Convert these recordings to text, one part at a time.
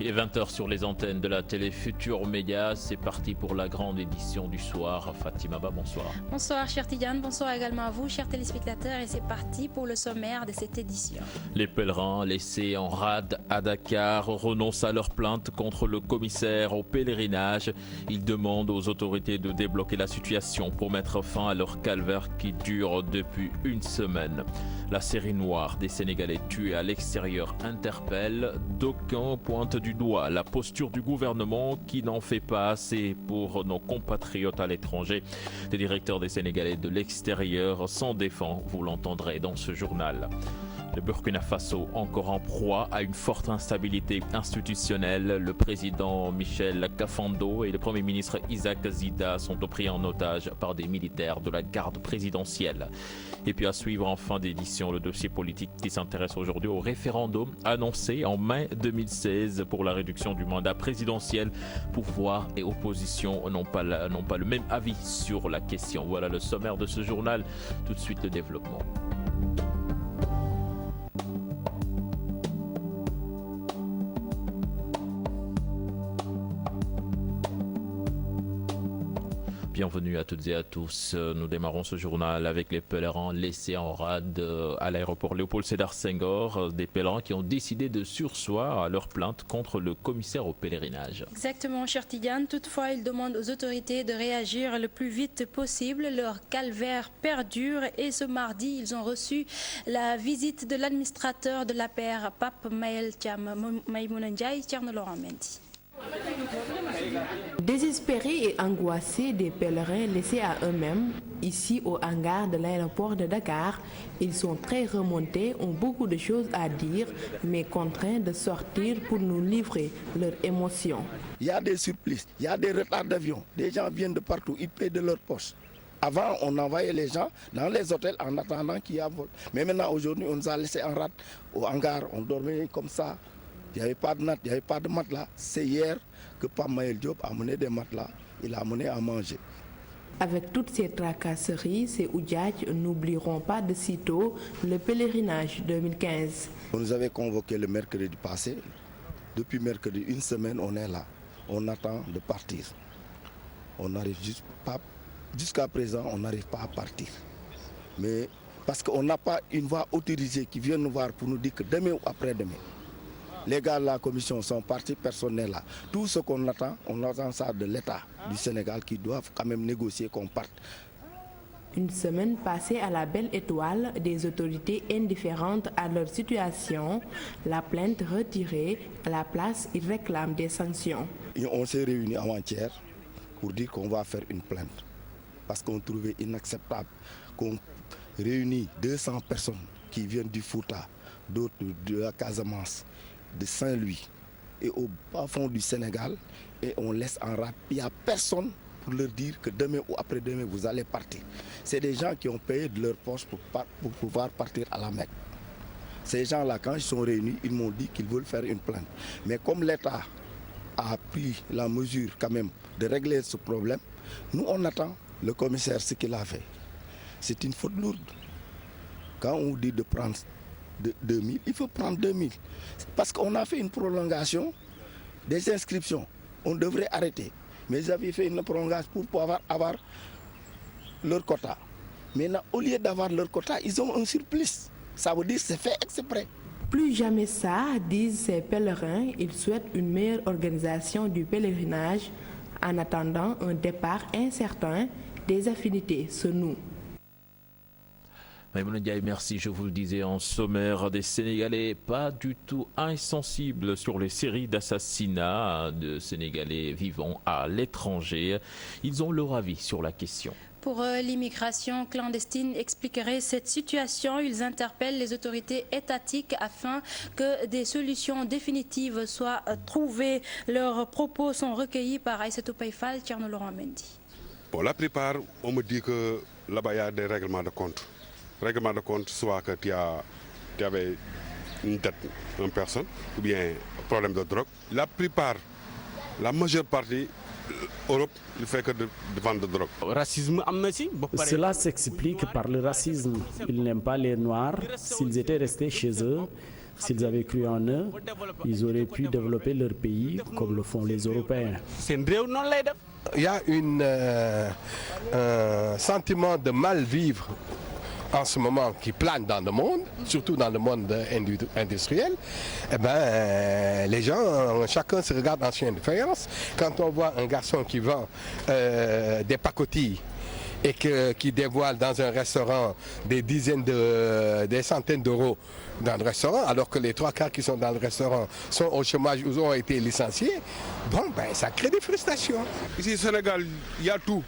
Il est 20h sur les antennes de la télé Futur Média. C'est parti pour la grande édition du soir. Fatima Ba, bonsoir. Bonsoir, cher Tidiane. Bonsoir également à vous, chers téléspectateurs. Et c'est parti pour le sommaire de cette édition. Les pèlerins laissés en rade à Dakar renoncent à leur plainte contre le commissaire au pèlerinage. Ils demandent aux autorités de débloquer la situation pour mettre fin à leur calvaire qui dure depuis une semaine. La série noire des Sénégalais tués à l'extérieur interpelle. D'aucuns pointent du doigt la posture du gouvernement qui n'en fait pas assez pour nos compatriotes à l'étranger. Les directeurs des Sénégalais de l'extérieur s'en défendent, vous l'entendrez dans ce journal. Le Burkina Faso, encore en proie à une forte instabilité institutionnelle. Le président Michel Kafando et le premier ministre Isaac Zida sont pris en otage par des militaires de la garde présidentielle. Et puis à suivre en fin d'édition le dossier politique qui s'intéresse aujourd'hui au référendum annoncé en mai 2016 pour la réduction du mandat présidentiel. Pouvoir et opposition n'ont pas le même avis sur la question. Voilà le sommaire de ce journal. Tout de suite le développement. Bienvenue à toutes et à tous. Nous démarrons ce journal avec les pèlerins laissés en rade à l'aéroport Léopold Sédar Senghor. Des pèlerins qui ont décidé de surseoir à leur plainte contre le commissaire au pèlerinage. Exactement, cher Tidiane. Toutefois, ils demandent aux autorités de réagir le plus vite possible. Leur calvaire perdure et ce mardi, ils ont reçu la visite de l'administrateur de la paire, Pape Maël Thiam Maïmouna Ndiaye, Thierno Laurent Mendy. Désespérés et angoissés, des pèlerins laissés à eux-mêmes, ici au hangar de l'aéroport de Dakar, ils sont très remontés, ont beaucoup de choses à dire, mais contraints de sortir pour nous livrer leurs émotions. Il y a des supplices, il y a des retards d'avion, des gens viennent de partout, ils paient de leur poche. Avant, on envoyait les gens dans les hôtels en attendant qu'il y ait un vol. Mais maintenant, aujourd'hui, on nous a laissés en rade au hangar, on dormait comme ça. Il n'y avait pas de natte, il n'y avait pas de matelas. C'est hier que Pape Maël Diop a amené des matelas, il a amené à manger. Avec toutes ces tracasseries, ces oudjadj n'oublieront pas de sitôt le pèlerinage 2015. On nous avait convoqué le mercredi passé. Depuis mercredi, une semaine, on est là. On attend de partir. On n'arrive juste pas, jusqu'à présent, on n'arrive pas à partir. Mais parce qu'on n'a pas une voix autorisée qui vient nous voir pour nous dire que demain ou après-demain. Les gars de la commission sont partis, personne n'est là. Tout ce qu'on attend, on attend ça de l'État du Sénégal qui doivent quand même négocier qu'on parte. Une semaine passée à la Belle Étoile, des autorités indifférentes à leur situation, la plainte retirée, à la place, ils réclament des sanctions. Et on s'est réunis avant-hier pour dire qu'on va faire une plainte. Parce qu'on trouvait inacceptable qu'on réunit 200 personnes qui viennent du Fouta, d'autres de la Casamance, de Saint-Louis et au bas fond du Sénégal, et on laisse en rade. Il n'y a personne pour leur dire que demain ou après-demain vous allez partir. C'est des gens qui ont payé de leur poche pour pouvoir partir à la Mecque. Ces gens-là, quand ils sont réunis, ils m'ont dit qu'ils veulent faire une plainte. Mais comme l'État a pris la mesure quand même de régler ce problème, nous on attend le commissaire ce qu'il a fait. C'est une faute lourde. Quand on vous dit de prendre 2000, il faut prendre 2000. Parce qu'on a fait une prolongation des inscriptions. On devrait arrêter. Mais ils avaient fait une prolongation pour pouvoir avoir leur quota. Maintenant, au lieu d'avoir leur quota, ils ont un surplus. Ça veut dire que c'est fait exprès. Plus jamais ça, disent ces pèlerins, ils souhaitent une meilleure organisation du pèlerinage. En attendant un départ incertain, des affinités se nouent. Maïmouna Ndiaye, merci. Je vous le disais en sommaire, des Sénégalais pas du tout insensibles sur les séries d'assassinats de Sénégalais vivant à l'étranger. Ils ont leur avis sur la question. Pour l'immigration clandestine expliquerait cette situation. Ils interpellent les autorités étatiques afin que des solutions définitives soient trouvées. Leurs propos sont recueillis par Aïssatou Païfal, Thierno Laurent Mendy. Pour la plupart, on me dit que là-bas il y a des règlements de compte. Règlement de compte, soit que tu avais une dette en personne ou bien problème de drogue. La plupart, la majeure partie, Europe ne fait que de vendre de drogue. Cela s'explique par le racisme. Ils n'aiment pas les Noirs. S'ils étaient restés chez eux, S'ils avaient cru en eux, ils auraient pu développer leur pays comme le font les Européens. Il y a un sentiment de mal vivre en ce moment qui plane dans le monde, surtout dans le monde industriel. Eh ben, les gens, chacun se regarde en chien de faïence. Quand on voit un garçon qui vend des pacotilles et qui dévoile dans un restaurant des centaines d'euros dans le restaurant, alors que les 3/4 qui sont dans le restaurant sont au chômage ou ont été licenciés, bon, ben, ça crée des frustrations. Ici au Sénégal, il y a tout.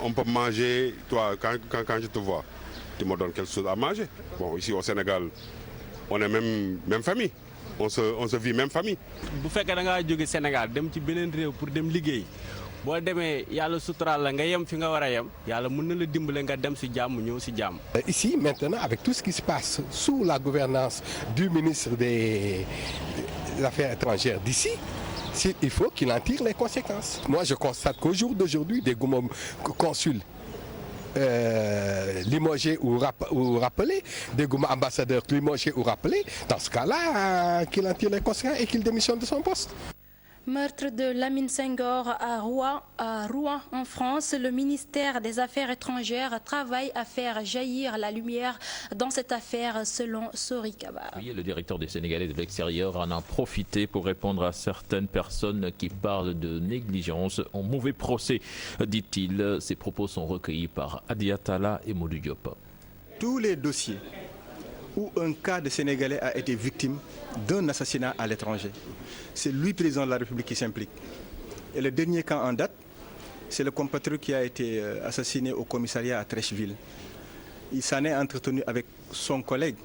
On peut manger, toi, quand je te vois, tu me donnes quelque chose à manger. Bon, ici au Sénégal, on est même famille. On se vit même famille. Bu fekkee da ngaa jóge Sénégal dem ci beneen réew pour dem liggéey boo demee yàlla suturaal la nga yem fi nga war a yem yàlla mën na la dimbale nga dem si jàmm ñëw si jàmm. Ici, maintenant, avec tout ce qui se passe sous la gouvernance du ministre des Affaires étrangères d'ici, il faut qu'il en tire les conséquences. Moi, je constate qu'au jour d'aujourd'hui, des consuls limogés ou rappelés, des ambassadeurs limogés ou rappelés, dans ce cas-là, qu'il en tire les conséquences et qu'il démissionne de son poste. Meurtre de Lamine Senghor à Rouen en France. Le ministère des Affaires étrangères travaille à faire jaillir la lumière dans cette affaire selon Sori Kabar. Oui, le directeur des Sénégalais de l'extérieur en a profité pour répondre à certaines personnes qui parlent de négligence en mauvais procès, dit-il. Ces propos sont recueillis par Adi Atala et Modou Diop. Tous les dossiers où un cas de Sénégalais a été victime d'un assassinat à l'étranger, c'est lui, président de la République, qui s'implique. Et le dernier cas en date, c'est le compatriote qui a été assassiné au commissariat à Treichville. Il s'en est entretenu avec son collègue,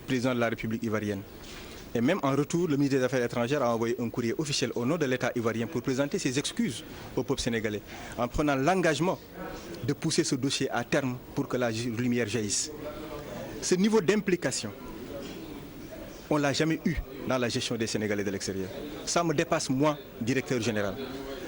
président de la République ivoirienne. Et même en retour, le ministre des Affaires étrangères a envoyé un courrier officiel au nom de l'État ivoirien pour présenter ses excuses au peuple sénégalais, en prenant l'engagement de pousser ce dossier à terme pour que la lumière jaillisse. Ce niveau d'implication, on ne l'a jamais eu dans la gestion des Sénégalais de l'extérieur. Ça me dépasse, moi, directeur général.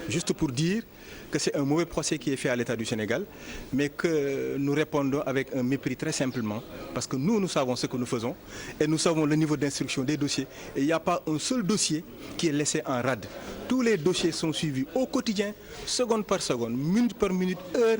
Juste pour dire que c'est un mauvais procès qui est fait à l'État du Sénégal, mais que nous répondons avec un mépris très simplement, parce que nous savons ce que nous faisons, et nous savons le niveau d'instruction des dossiers. Et il n'y a pas un seul dossier qui est laissé en rade. Tous les dossiers sont suivis au quotidien, seconde par seconde, minute par minute, heure,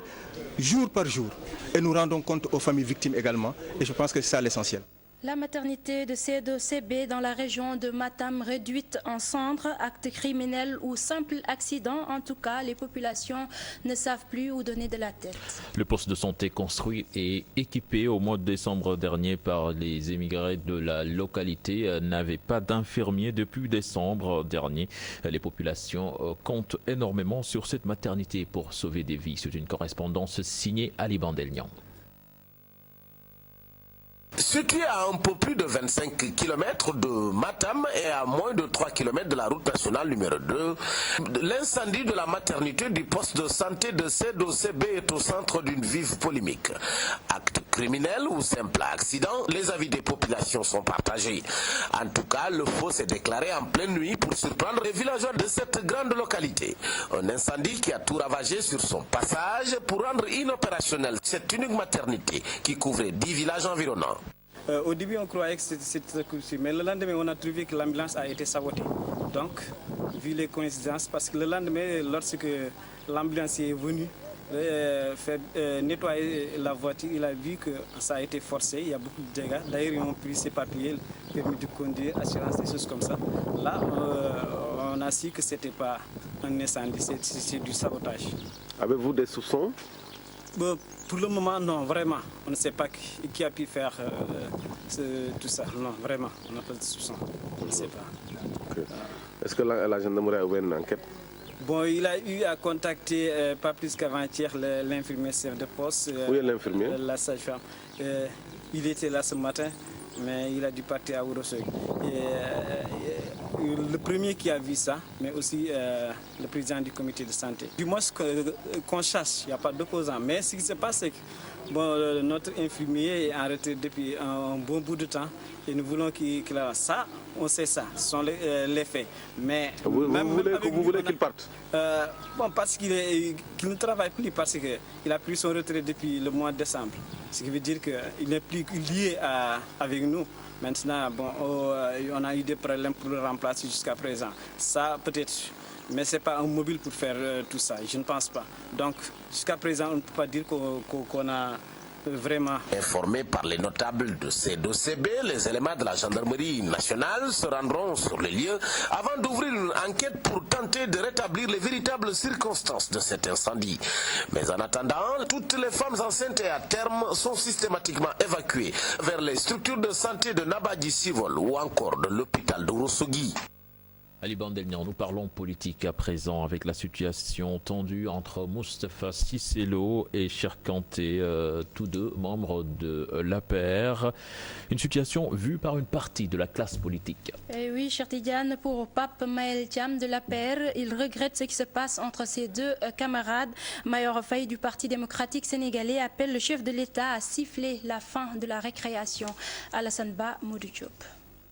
jour par jour. Et nous rendons compte aux familles victimes également, et je pense que c'est ça l'essentiel. La maternité de Cédau-CB dans la région de Matam réduite en cendres, acte criminel ou simple accident. En tout cas, les populations ne savent plus où donner de la tête. Le poste de santé construit et équipé au mois de décembre dernier par les émigrés de la localité n'avait pas d'infirmiers depuis décembre dernier. Les populations comptent énormément sur cette maternité pour sauver des vies. C'est une correspondance signée Ali Bandelnian. Situé à un peu plus de 25 km de Matam et à moins de 3 km de la route nationale numéro 2, l'incendie de la maternité du poste de santé de Cédau-CB est au centre d'une vive polémique. Acte criminel ou simple accident, les avis des populations sont partagés. En tout cas, le feu s'est déclaré en pleine nuit pour surprendre les villageois de cette grande localité. Un incendie qui a tout ravagé sur son passage pour rendre inopérationnelle cette unique maternité qui couvrait 10 villages environnants. Au début, on croyait que c'était cousu, mais le lendemain, on a trouvé que l'ambulance a été sabotée. Donc, vu les coïncidences, parce que le lendemain, lorsque l'ambulance est venue faire nettoyer la voiture, il a vu que ça a été forcé, il y a beaucoup de dégâts. D'ailleurs, ils ont pris ses papiers, permis de conduire, assurance, des choses comme ça. Là, on a su que ce n'était pas un incendie, c'est du sabotage. Avez-vous des soupçons? Pour le moment, non, vraiment. On ne sait pas qui a pu faire tout ça. Non, vraiment, on n'a pas de soupçon. On ne sait pas. Okay. Est-ce que la gendarmerie a ouvert une enquête? Bon, il a eu à contacter, pas plus qu'avant-hier, l'infirmier chef de poste. Où est l'infirmier? La sage-femme. Il était là ce matin, mais il a dû partir à Ourossogui. le premier qui a vu ça, mais aussi le président du comité de santé. Du moins qu'on cherche, il n'y a pas d'opposant. Mais ce qui se passe, c'est que notre infirmier est en retraite depuis un bon bout de temps et nous voulons qu'il a ça. On sait ça, ce sont les faits. Mais vous voulez qu'il parte parce qu'il ne travaille plus, parce qu'il a pris son retraite depuis le mois de décembre. Ce qui veut dire qu'il n'est plus lié avec nous. Maintenant, on a eu des problèmes pour le remplacer jusqu'à présent. Ça, peut-être, mais ce n'est pas un mobile pour faire tout ça, je ne pense pas. Donc, jusqu'à présent, on ne peut pas dire qu'on a vraiment... Informés par les notables de C2CB, les éléments de la gendarmerie nationale se rendront sur les lieux avant d'ouvrir une enquête pour tenter de rétablir les véritables circonstances de cet incendie. Mais en attendant, toutes les femmes enceintes et à terme sont systématiquement évacuées vers les structures de santé de Nabadji Civol ou encore de l'hôpital de Ourossogui. Ali Bandelnian, nous parlons politique à présent avec la situation tendue entre Moustapha Cissé Lo et Cheikh Kanté, tous deux membres de l'APR. Une situation vue par une partie de la classe politique. Et oui, cher Tidiane, pour Pape Maël Thiam de l'APR, il regrette ce qui se passe entre ses deux camarades. Mayoro Faye du Parti démocratique sénégalais appelle le chef de l'État à siffler la fin de la récréation. Alassane Ba, Modou Diop.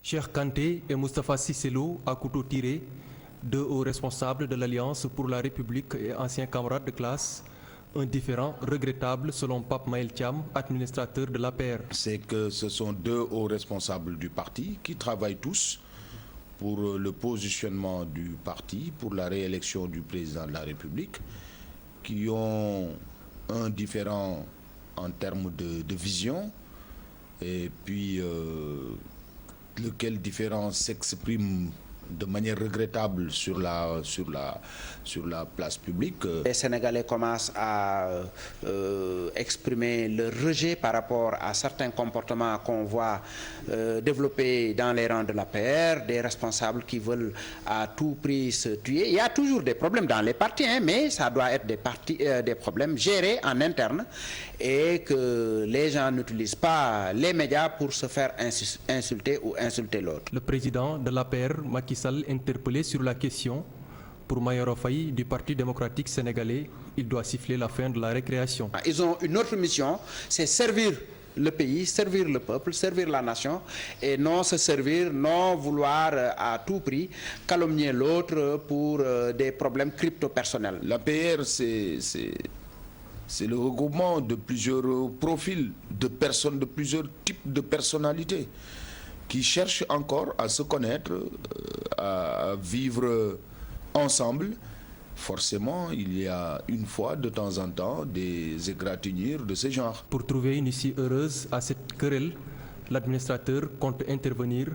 Cheikh Kanté et Moustapha Cissé Lo à couteau tiré, deux hauts responsables de l'Alliance pour la République et anciens camarades de classe, un différend regrettable selon Pape Maël Thiam, administrateur de l'APR. C'est que ce sont deux hauts responsables du parti qui travaillent tous pour le positionnement du parti, pour la réélection du président de la République, qui ont un différend en termes de vision, et puis lequel différent s'exprime de manière regrettable sur la place publique. Les Sénégalais commencent à exprimer leur rejet par rapport à certains comportements qu'on voit développer dans les rangs de l'APR, des responsables qui veulent à tout prix se tuer. Il y a toujours des problèmes dans les partis, mais ça doit être des problèmes gérés en interne et que les gens n'utilisent pas les médias pour se faire insulter ou insulter l'autre. Le président de l'APR, Macky Sall, interpellé sur la question, pour Mayoro Faye du Parti démocratique sénégalais, il doit siffler la fin de la récréation. Ils ont une autre mission, c'est servir le pays, servir le peuple, servir la nation et non se servir, non vouloir à tout prix calomnier l'autre pour des problèmes crypto-personnels. L'APR, c'est le regroupement de plusieurs profils, de personnes, de plusieurs types de personnalités qui cherchent encore à se connaître, à vivre ensemble. Forcément, il y a une fois de temps en temps des égratignures de ce genre. Pour trouver une issue heureuse à cette querelle, l'administrateur compte intervenir,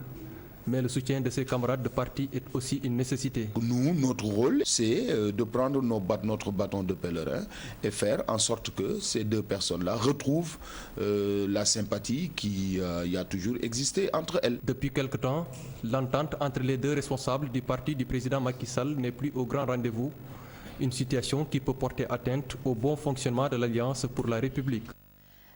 mais le soutien de ses camarades de parti est aussi une nécessité. Nous, notre rôle, c'est de prendre notre bâton de pèlerin et faire en sorte que ces deux personnes-là retrouvent la sympathie qui a toujours existé entre elles. Depuis quelque temps, l'entente entre les deux responsables du parti du président Macky Sall n'est plus au grand rendez-vous, une situation qui peut porter atteinte au bon fonctionnement de l'Alliance pour la République.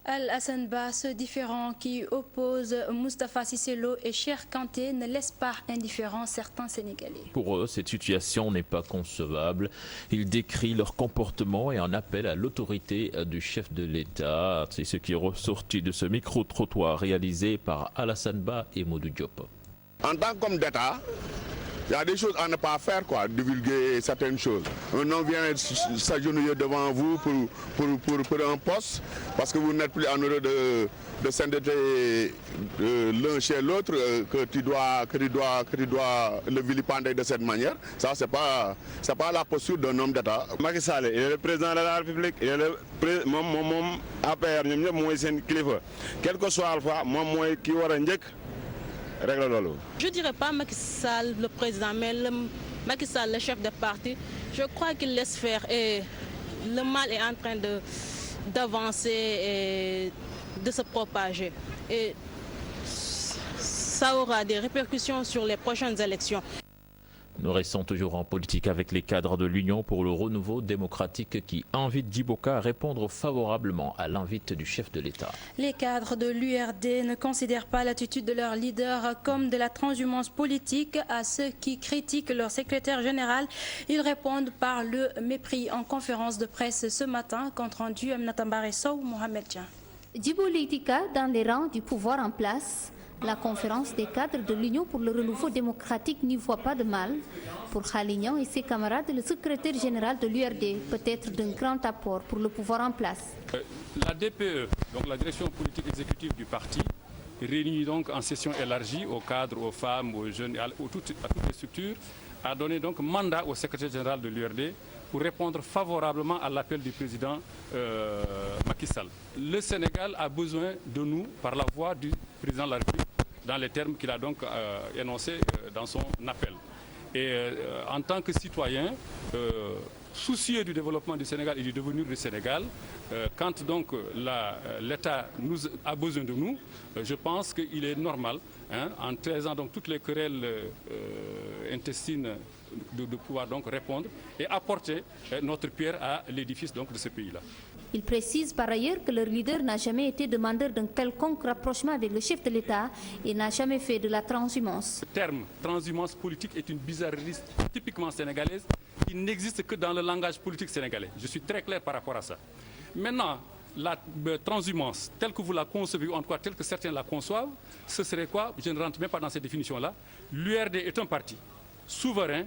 Alassane Ba, ce différend qui oppose Moustapha Cissé Lo et Cheikh Kanté ne laisse pas indifférents certains Sénégalais. Pour eux, cette situation n'est pas concevable. Ils décrient leur comportement et en appellent à l'autorité du chef de l'État. C'est ce qui est ressorti de ce micro-trottoir réalisé par Alassane Ba et Modou Diop. En tant qu'homme d'État, il y a des choses à ne pas faire, divulguer certaines choses. Un homme vient s'agenouiller devant vous pour un poste, parce que vous n'êtes plus en heure de s'endetter l'un chez l'autre, que tu dois le vilipender de cette manière. Ça, c'est pas la posture d'un homme d'État. Macky Sall, il est le président de la République, il est le mon APR, quel que soit Alpha, moi qui war a njëkk. Je ne dirais pas Macky Sall le président, mais Macky Sall le chef de parti. Je crois qu'il laisse faire et le mal est en train d'avancer et de se propager. Et ça aura des répercussions sur les prochaines élections. Nous restons toujours en politique avec les cadres de l'Union pour le renouveau démocratique qui invite Djiboka à répondre favorablement à l'invite du chef de l'État. Les cadres de l'URD ne considèrent pas l'attitude de leur leader comme de la transhumance politique. À ceux qui critiquent leur secrétaire général, ils répondent par le mépris. En conférence de presse ce matin, compte rendu Mnatambare Sow, Mohamed Djan. Djiboka dans les rangs du pouvoir en place. La conférence des cadres de l'Union pour le renouveau démocratique n'y voit pas de mal. Pour Khalignan et ses camarades, le secrétaire général de l'URD peut être d'un grand apport pour le pouvoir en place. La DPE, donc la direction politique exécutive du parti, réunie donc en session élargie aux cadres, aux femmes, aux jeunes, à toutes les structures, a donné donc mandat au secrétaire général de l'URD pour répondre favorablement à l'appel du président Macky Sall. Le Sénégal a besoin de nous par la voix du président de la République, dans les termes qu'il a donc énoncés dans son appel. Et en tant que citoyen, soucieux du développement du Sénégal et du devenir du Sénégal, quand donc l'État a besoin de nous, je pense qu'il est normal, en taisant donc toutes les querelles intestines, de pouvoir donc répondre et apporter notre pierre à l'édifice donc de ce pays-là. Il précise par ailleurs que leur leader n'a jamais été demandeur d'un quelconque rapprochement avec le chef de l'État et n'a jamais fait de la transhumance. Le terme transhumance politique est une bizarrerie typiquement sénégalaise qui n'existe que dans le langage politique sénégalais. Je suis très clair par rapport à ça. Maintenant, la transhumance, telle que vous la concevez, ou en tout cas telle que certains la conçoivent, ce serait quoi? Je ne rentre même pas dans cette définition-là. L'URD est un parti souverain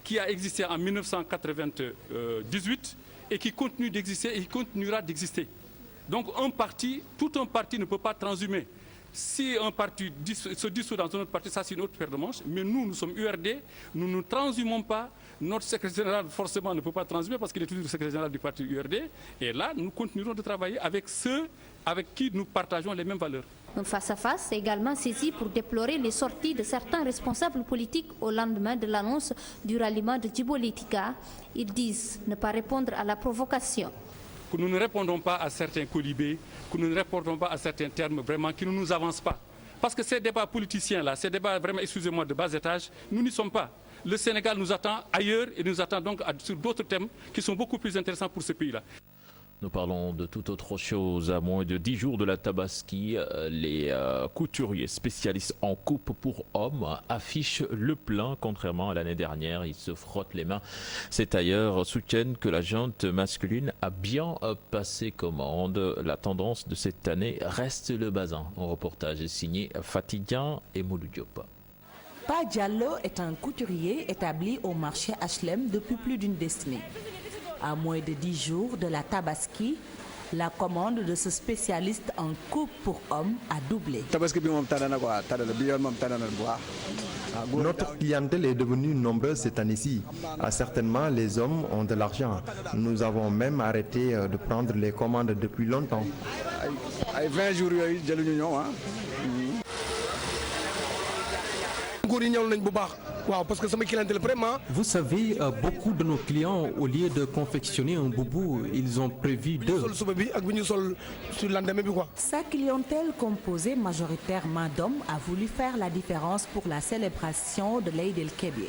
qui a existé en 1998 et qui continue d'exister et qui continuera d'exister. Donc tout un parti ne peut pas transhumer. Si un parti se dissout dans un autre parti, ça c'est une autre paire de manches. Mais nous sommes URD, nous ne transhumons pas. Notre secrétaire général forcément ne peut pas transhumer parce qu'il est toujours le secrétaire général du parti URD. Et là, nous continuerons de travailler avec ceux avec qui nous partageons les mêmes valeurs. Un face-à-face est également saisi pour déplorer les sorties de certains responsables politiques au lendemain de l'annonce du ralliement de Djiboka. Ils disent ne pas répondre à la provocation. Que nous ne répondons pas à certains colibés, que nous ne répondons pas à certains termes vraiment qui ne nous avancent pas. Parce que ces débats politiciens-là, ces débats vraiment, excusez-moi, de bas étage, nous n'y sommes pas. Le Sénégal nous attend ailleurs et nous attend donc sur d'autres thèmes qui sont beaucoup plus intéressants pour ce pays-là. Nous parlons de toute autre chose. À moins de 10 jours de la Tabaski, les couturiers spécialistes en coupe pour hommes affichent le plein. Contrairement à l'année dernière, ils se frottent les mains. Ces tailleurs soutiennent que la junte masculine a bien passé commande. La tendance de cette année reste le bazin. Un reportage signé Fatidien et Moulou Diop. Pa Diallo est un couturier établi au marché HLM depuis plus d'une décennie. À moins de 10 jours de la Tabaski, la commande de ce spécialiste en coupe pour hommes a doublé. Notre clientèle est devenue nombreuse cette année-ci. Certainement, les hommes ont de l'argent. Nous avons même arrêté de prendre les commandes depuis longtemps. Vous savez, beaucoup de nos clients, au lieu de confectionner un boubou, ils ont prévu deux. Sa clientèle composée majoritairement d'hommes a voulu faire la différence pour la célébration de l'Eid el-Kébir.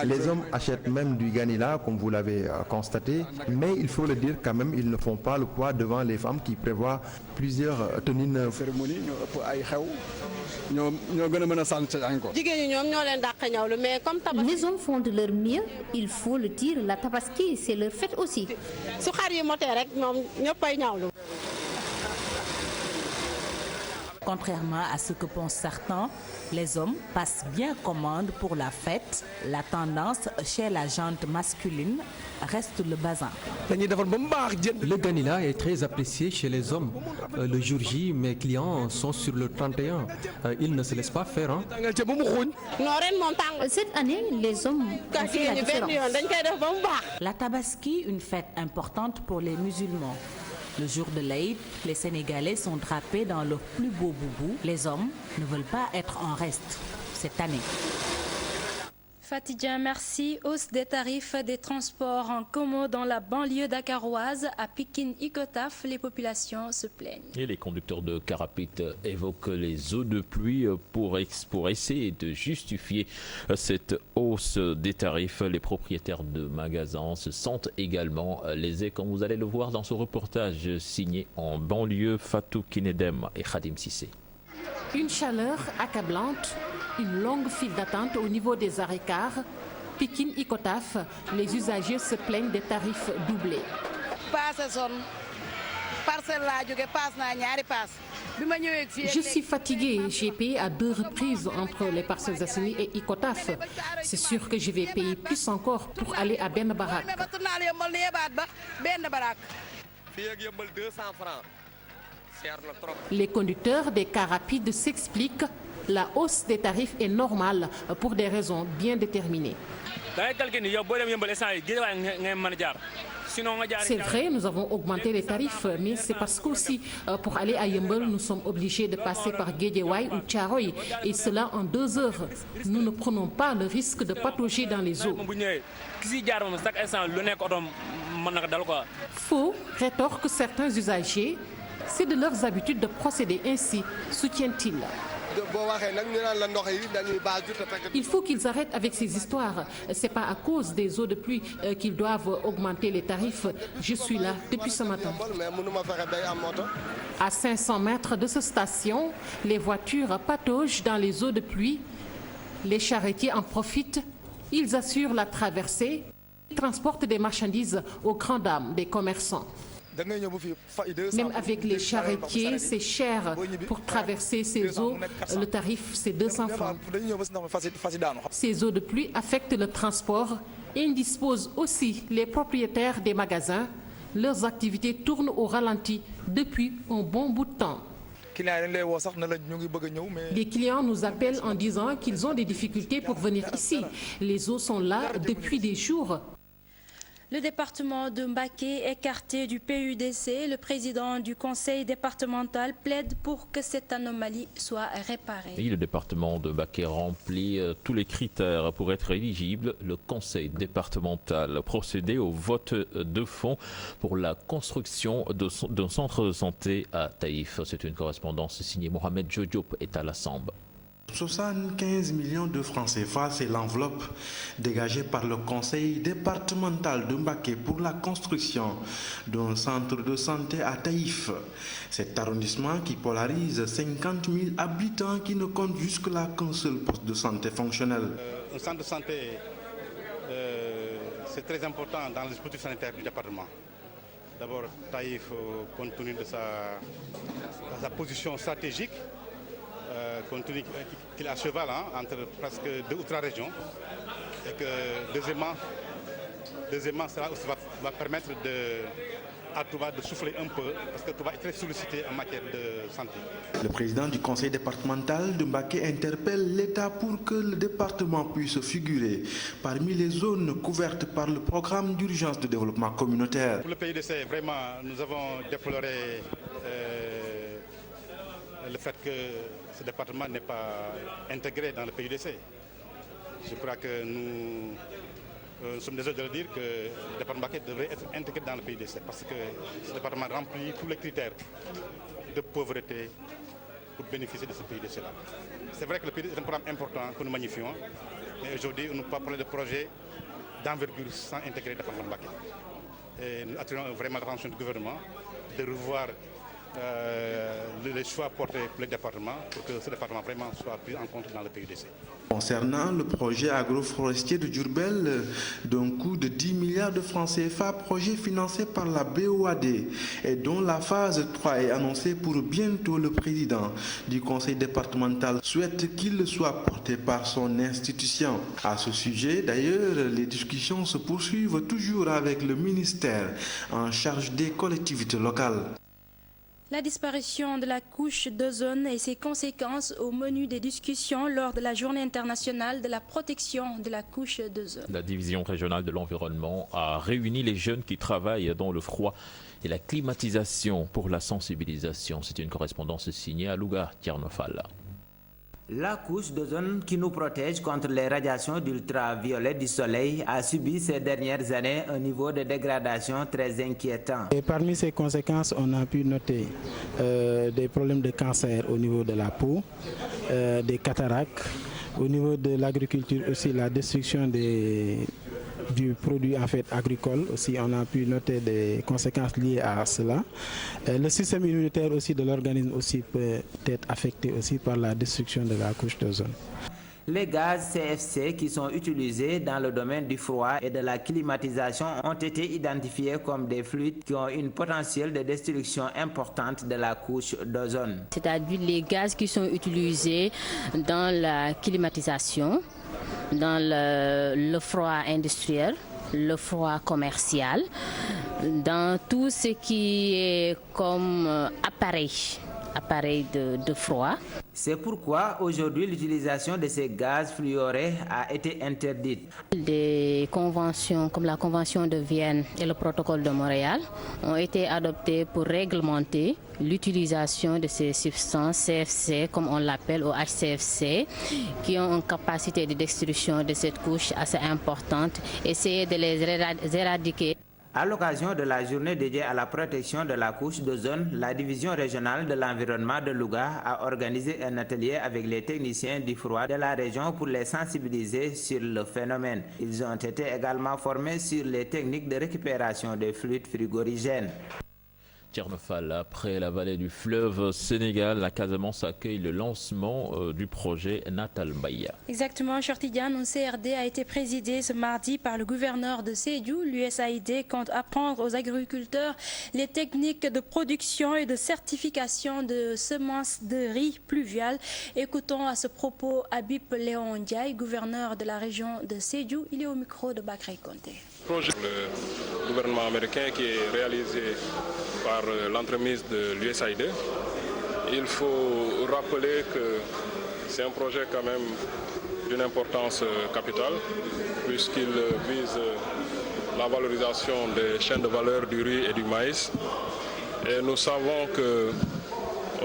Les hommes achètent même du ganila, comme vous l'avez constaté, mais il faut le dire quand même, ils ne font pas le poids devant les femmes qui prévoient plusieurs tenues neuves. Les hommes font de leur mieux, il faut le dire, la Tabaski, c'est leur fête aussi. Contrairement à ce que pensent certains, les hommes passent bien commande pour la fête. La tendance chez la gente masculine reste le bazin. Le ganila est très apprécié chez les hommes. Le jour J, mes clients sont sur le 31. Ils ne se laissent pas faire. Cette année, les hommes ont fait la différence. La Tabaski, une fête importante pour les musulmans. Le jour de l'Aïd, les Sénégalais sont drapés dans leur plus beau boubou. Les hommes ne veulent pas être en reste cette année. Fatidien, merci. Hausse des tarifs des transports en commun dans la banlieue dakaroise. À Pikine-Icotaf, les populations se plaignent. Et les conducteurs de car rapides évoquent les eaux de pluie pour essayer de justifier cette hausse des tarifs. Les propriétaires de magasins se sentent également lésés, comme vous allez le voir dans ce reportage signé en banlieue Fatou Kinedem et Khadim Sissé. Une chaleur accablante, une longue file d'attente au niveau des arrêts-cars. Pikine-Icotaf, les usagers se plaignent des tarifs doublés. Je suis fatiguée, j'ai payé à 2 reprises entre les Parcelles Assainies et Icotaf. C'est sûr que je vais payer plus encore pour aller à Ben Barak. Les conducteurs des cars rapides s'expliquent. La hausse des tarifs est normale pour des raisons bien déterminées. C'est vrai, nous avons augmenté les tarifs, mais c'est parce qu'aussi, pour aller à Yeumbeul, nous sommes obligés de passer par Guédiawaye ou Thiaroye, et cela en 2 heures. Nous ne prenons pas le risque de patauger dans les eaux. Faux, rétorquent certains usagers. C'est de leurs habitudes de procéder ainsi, soutiennent-ils. Il faut qu'ils arrêtent avec ces histoires. Ce n'est pas à cause des eaux de pluie qu'ils doivent augmenter les tarifs. Je suis là depuis ce matin. À 500 mètres de cette station, les voitures pataugent dans les eaux de pluie. Les charretiers en profitent. Ils assurent la traversée. Ils transportent des marchandises aux grandes dames des commerçants. Même avec les charretiers, c'est cher pour traverser ces eaux. Le tarif, c'est 200 francs. Ces eaux de pluie affectent le transport et indisposent aussi les propriétaires des magasins. Leurs activités tournent au ralenti depuis un bon bout de temps. Les clients nous appellent en disant qu'ils ont des difficultés pour venir ici. Les eaux sont là depuis des jours. Le département de Mbacké écarté du PUDC, le président du conseil départemental plaide pour que cette anomalie soit réparée. Et le département de Mbacké remplit tous les critères pour être éligible. Le conseil départemental procédait au vote de fonds pour la construction d'un centre de santé à Taïf. C'est une correspondance signée Mohamed Diop et à l'Assemblée. 75 millions de francs CFA, c'est l'enveloppe dégagée par le conseil départemental de Mbacké pour la construction d'un centre de santé à Taïf. Cet arrondissement qui polarise 50 000 habitants qui ne compte jusque-là qu'un seul poste de santé fonctionnel. Un centre de santé, c'est très important dans le dispositif sanitaire du département. D'abord, Taïf, compte tenu de sa position stratégique, compte tenu qu'il est à cheval entre presque 2 ou 3 régions, et que deuxièmement cela aussi va permettre à Touba de souffler un peu, parce que Touba est très sollicité en matière de santé. Le président du conseil départemental de Mbacké interpelle l'État pour que le département puisse figurer parmi les zones couvertes par le programme d'urgence de développement communautaire. Pour le PUDC, vraiment, nous avons déploré le fait que ce département n'est pas intégré dans le PUDC. Je crois que nous sommes désolés de le dire que le département Mbacké devrait être intégré dans le PUDC parce que ce département remplit tous les critères de pauvreté pour bénéficier de ce PUDC-là. C'est vrai que le PUDC est un programme important que nous magnifions, mais aujourd'hui on ne peut pas parler de projet d'envergure sans intégrer le département Mbacké. Et nous attirons vraiment l'attention du gouvernement de revoir les choix portés pour le département pour que ce département vraiment soit pris en compte dans le PUDC. Concernant le projet agroforestier de Diourbel d'un coût de 10 milliards de francs CFA, projet financé par la BOAD et dont la phase 3 est annoncée pour bientôt, le président du conseil départemental souhaite qu'il soit porté par son institution. À ce sujet, d'ailleurs, les discussions se poursuivent toujours avec le ministère en charge des collectivités locales. La disparition de la couche d'ozone et ses conséquences au menu des discussions lors de la Journée internationale de la protection de la couche d'ozone. La division régionale de l'environnement a réuni les jeunes qui travaillent dans le froid et la climatisation pour la sensibilisation. C'est une correspondance signée à Louga, Tierno Fall. La couche d'ozone qui nous protège contre les radiations d'ultraviolet du soleil a subi ces dernières années un niveau de dégradation très inquiétant. Et parmi ces conséquences, on a pu noter des problèmes de cancer au niveau de la peau, des cataractes. Au niveau de l'agriculture aussi, la destruction du produit en fait agricole aussi, on a pu noter des conséquences liées à cela. Le système immunitaire aussi de l'organisme aussi peut être affecté aussi par la destruction de la couche d'ozone. Les gaz CFC qui sont utilisés dans le domaine du froid et de la climatisation ont été identifiés comme des fluides qui ont une potentiel de destruction importante de la couche d'ozone. C'est-à-dire les gaz qui sont utilisés dans la climatisation, dans le froid industriel, le froid commercial, dans tout ce qui est comme appareil de froid. C'est pourquoi aujourd'hui l'utilisation de ces gaz fluorés a été interdite. Des conventions comme la Convention de Vienne et le Protocole de Montréal ont été adoptés pour réglementer l'utilisation de ces substances CFC, comme on l'appelle, ou HCFC, qui ont une capacité de destruction de cette couche assez importante. Essayer de les éradiquer. À l'occasion de la journée dédiée à la protection de la couche d'ozone, la division régionale de l'environnement de Louga a organisé un atelier avec les techniciens du froid de la région pour les sensibiliser sur le phénomène. Ils ont été également formés sur les techniques de récupération des fluides frigorigènes. Tchernofal, après la vallée du fleuve Sénégal, la Casamance accueille le lancement du projet Natal Mbaïa. Exactement, Chortidiane, un CRD a été présidé ce mardi par le gouverneur de Sédhiou. L'USAID compte apprendre aux agriculteurs les techniques de production et de certification de semences de riz pluvial. Écoutons à ce propos Habib Léon Ndiaye, gouverneur de la région de Sédhiou. Il est au micro de Bakray Conté. Le gouvernement américain qui est réalisé par l'entremise de l'USAID. Il faut rappeler que c'est un projet quand même d'une importance capitale puisqu'il vise la valorisation des chaînes de valeur du riz et du maïs. Et nous savons que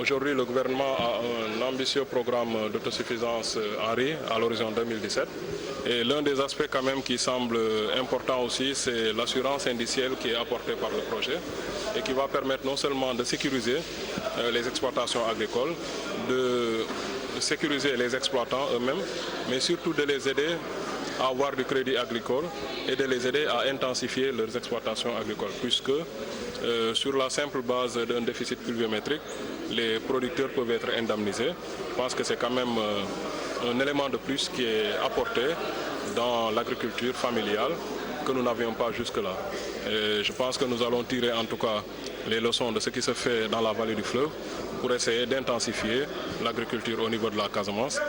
aujourd'hui le gouvernement a un ambitieux programme d'autosuffisance en riz à l'horizon 2017. Et l'un des aspects quand même qui semble important aussi, c'est l'assurance indicielle qui est apportée par le projet et qui va permettre non seulement de sécuriser les exploitations agricoles, de sécuriser les exploitants eux-mêmes, mais surtout de les aider à avoir du crédit agricole et de les aider à intensifier leurs exploitations agricoles, puisque sur la simple base d'un déficit pluviométrique, les producteurs peuvent être indemnisés. Je pense que c'est quand même un élément de plus qui est apporté dans l'agriculture familiale que nous n'avions pas jusque-là. Et je pense que nous allons tirer en tout cas les leçons de ce qui se fait dans la vallée du fleuve pour essayer d'intensifier l'agriculture au niveau de la Casamance.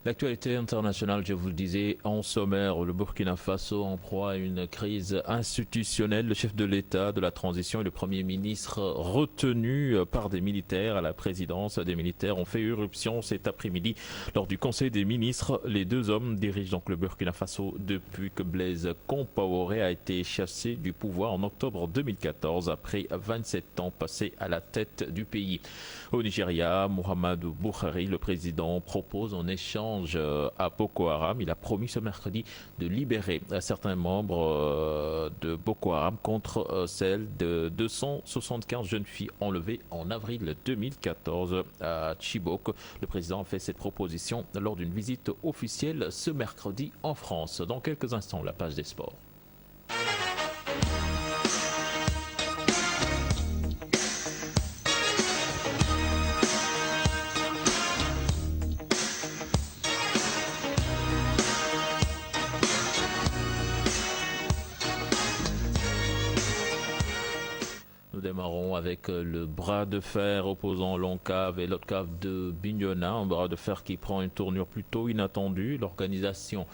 L'actualité internationale, je vous le disais, en sommaire, le Burkina Faso en proie à une crise institutionnelle. Le chef de l'État de la transition et le Premier ministre retenu par des militaires à la présidence des militaires ont fait irruption cet après-midi lors du Conseil des ministres. Les deux hommes dirigent donc le Burkina Faso depuis que Blaise Compaoré a été chassé du pouvoir en octobre 2014 après 27 ans passés à la tête du pays. Au Nigeria, Muhammadu Buhari, le président, propose en échange à Boko Haram. Il a promis ce mercredi de libérer certains membres de Boko Haram contre celle de 275 jeunes filles enlevées en avril 2014 à Chibok. Le président a fait cette proposition lors d'une visite officielle ce mercredi en France. Dans quelques instants, la page des sports. Démarrons avec le bras de fer opposant l'ONCAV et l'ODCAV de Bignona, un bras de fer qui prend une tournure plutôt inattendue. L'organisation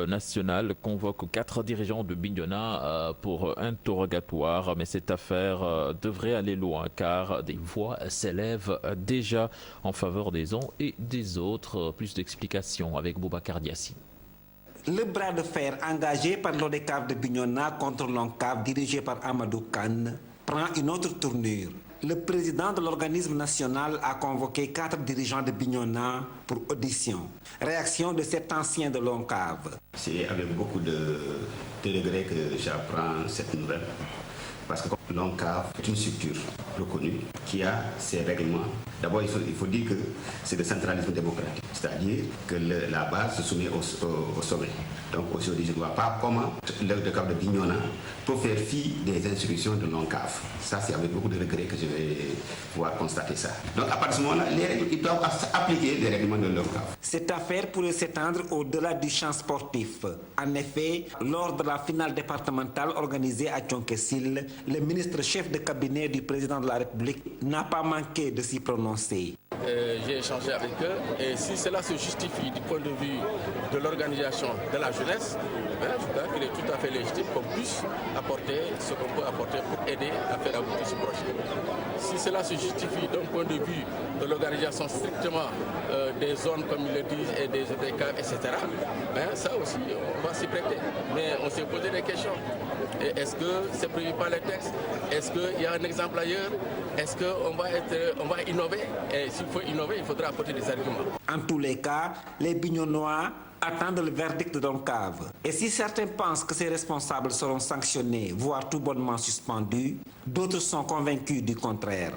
nationale convoque 4 dirigeants de Bignona pour interrogatoire, mais cette affaire devrait aller loin car des voix s'élèvent déjà en faveur des uns et des autres. Plus d'explications avec Boubacar Diassi. Le bras de fer engagé par l'ODCAV de Bignona contre l'ONCAV dirigé par Amadou Kane prend une autre tournure. le président de l'organisme national a convoqué 4 dirigeants de Bignona pour audition. Réaction de cet ancien de l'ONCAV. C'est avec beaucoup de regret que j'apprends cette nouvelle. Parce que l'ONCAV est une structure reconnue qui a ses règlements. D'abord, il faut dire que c'est le centralisme démocratique, c'est-à-dire que la base se soumet au sommet. Donc aujourd'hui, je ne vois pas comment le cas de Bignona peut faire fi des instructions de l'ONCAV. Ça, c'est avec beaucoup de regret que je vais pouvoir constater ça. Donc à partir de ce moment-là, ils doivent appliquer les règlements de l'ONCAV. Cette affaire pourrait s'étendre au-delà du champ sportif. En effet, lors de la finale départementale organisée à Thionkessil, le ministre chef de cabinet du président de la République n'a pas manqué de s'y prononcer. J'ai échangé avec eux et si cela se justifie du point de vue de l'organisation de la jeunesse, je crois qu'il est tout à fait légitime qu'on puisse apporter ce qu'on peut apporter pour aider à faire aboutir ce projet. Si cela se justifie d'un point de vue de l'organisation strictement des zones, comme ils le disent, et des caves, etc., ça aussi, on va s'y prêter. Mais on s'est posé des questions. Est-ce que c'est prévu par les textes? Est-ce qu'il y a un exemple ailleurs? Est-ce qu'on va innover? Et s'il faut innover, il faudra apporter des arguments. En tous les cas, les Bignonois attendent le verdict de l'ONCAV. Et si certains pensent que ces responsables seront sanctionnés, voire tout bonnement suspendus, d'autres sont convaincus du contraire.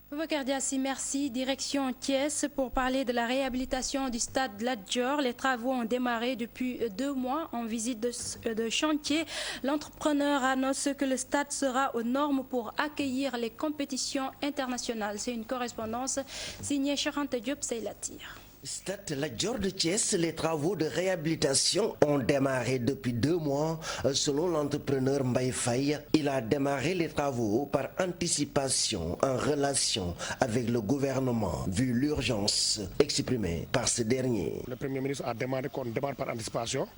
Boubacar Diassi, merci. Direction Thiès pour parler de la réhabilitation du stade Lat Dior. Les travaux ont démarré depuis 2 mois en visite de chantier. L'entrepreneur annonce que le stade sera aux normes pour accueillir les compétitions internationales. C'est une correspondance signée Charente Diop Seylatir. Stade Lat Dior de Thiès, les travaux de réhabilitation ont démarré depuis 2 mois selon l'entrepreneur Mbaye Faye. Il a démarré les travaux par anticipation en relation avec le gouvernement vu l'urgence exprimée par ce dernier. Le Premier ministre a demandé qu'on démarre par anticipation.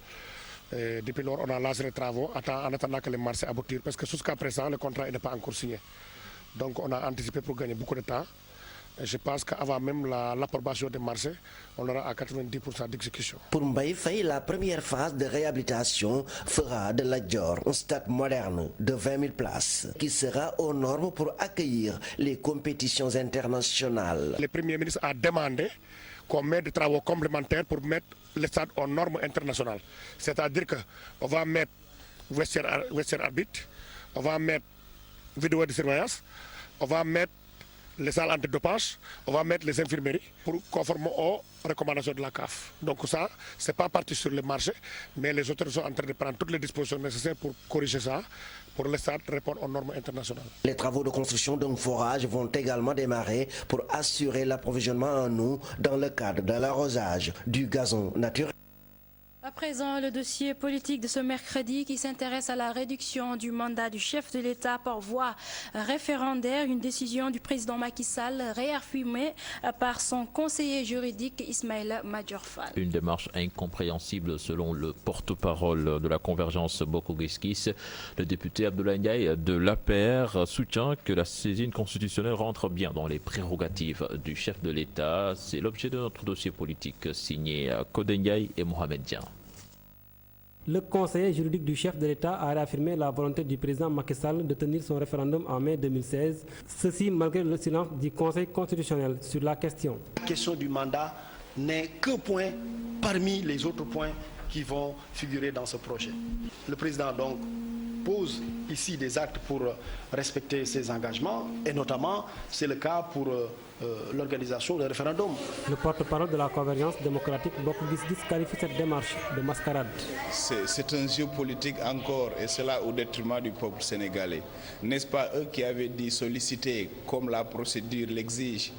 Depuis lors, on a lancé les travaux en attendant que les marchés aboutissent parce que jusqu'à présent, le contrat n'est pas encore signé. Donc on a anticipé pour gagner beaucoup de temps. Je pense qu'avant même l'approbation des marchés, on aura à 90% d'exécution. Pour Mbaye Faye, la première phase de réhabilitation fera de Lat Dior un stade moderne de 20 000 places qui sera aux normes pour accueillir les compétitions internationales. Le Premier ministre a demandé qu'on mette des travaux complémentaires pour mettre le stade aux normes internationales. C'est-à-dire qu'on va mettre vestiaire arbitre, on va mettre vidéo de surveillance, on va mettre les salles antidopage, on va mettre les infirmeries pour conformer aux recommandations de la CAF. Donc ça, c'est pas parti sur le marché, mais les autorités sont en train de prendre toutes les dispositions nécessaires pour corriger ça, pour le stade répondre aux normes internationales. Les travaux de construction d'un forage vont également démarrer pour assurer l'approvisionnement en eau dans le cadre de l'arrosage du gazon naturel. À présent, le dossier politique de ce mercredi qui s'intéresse à la réduction du mandat du chef de l'État par voie référendaire, une décision du président Macky Sall réaffirmée par son conseiller juridique Ismaïla Madior Fall. Une démarche incompréhensible selon le porte-parole de la convergence Bokk-Gis-Gis. Le député Abdoulaye Ndiaye de l'APR soutient que la saisine constitutionnelle rentre bien dans les prérogatives du chef de l'État. C'est l'objet de notre dossier politique signé Codé Ndiaye et Mohamed Dian. Le conseiller juridique du chef de l'État a réaffirmé la volonté du président Macky Sall de tenir son référendum en mai 2016, ceci malgré le silence du Conseil constitutionnel sur la question. La question du mandat n'est qu'un point parmi les autres points qui vont figurer dans ce projet. Le président donc pose ici des actes pour respecter ses engagements et notamment c'est le cas pour l'organisation du référendum. Le porte-parole de la convergence démocratique Bokk-Gis-Gis qualifie cette démarche de mascarade. C'est un jeu politique encore et cela au détriment du peuple sénégalais. N'est-ce pas eux qui avaient dit solliciter, comme la procédure l'exige,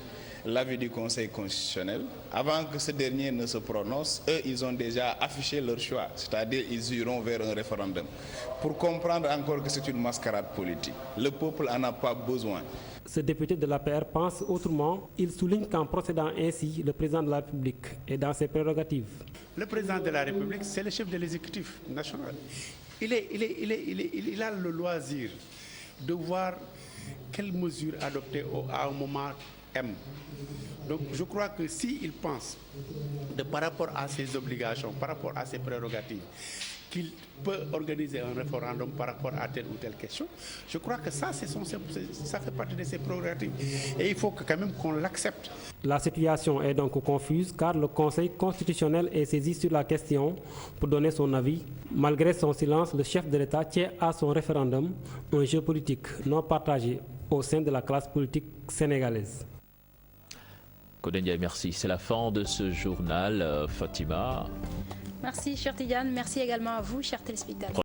l'avis du Conseil constitutionnel? Avant que ce dernier ne se prononce, eux, ils ont déjà affiché leur choix, c'est-à-dire ils iront vers un référendum. Pour comprendre encore que c'est une mascarade politique. Le peuple n'en a pas besoin. Ce député de l'APR pense autrement. Il souligne qu'en procédant ainsi, le président de la République est dans ses prérogatives. Le président de la République, c'est le chef de l'exécutif national. Il a le loisir de voir quelles mesures adopter à un moment M. Donc je crois que s'il pense par rapport à ses obligations, par rapport à ses prérogatives, qu'il peut organiser un référendum par rapport à telle ou telle question. Je crois que ça fait partie de ses prérogatives. Et il faut quand même qu'on l'accepte. La situation est donc confuse car le Conseil constitutionnel est saisi sur la question pour donner son avis. Malgré son silence, le chef de l'État tient à son référendum, un jeu politique non partagé au sein de la classe politique sénégalaise. Kodé, merci. C'est la fin de ce journal. Fatima. Merci, cher Tidiane. Merci également à vous, chers téléspectateurs.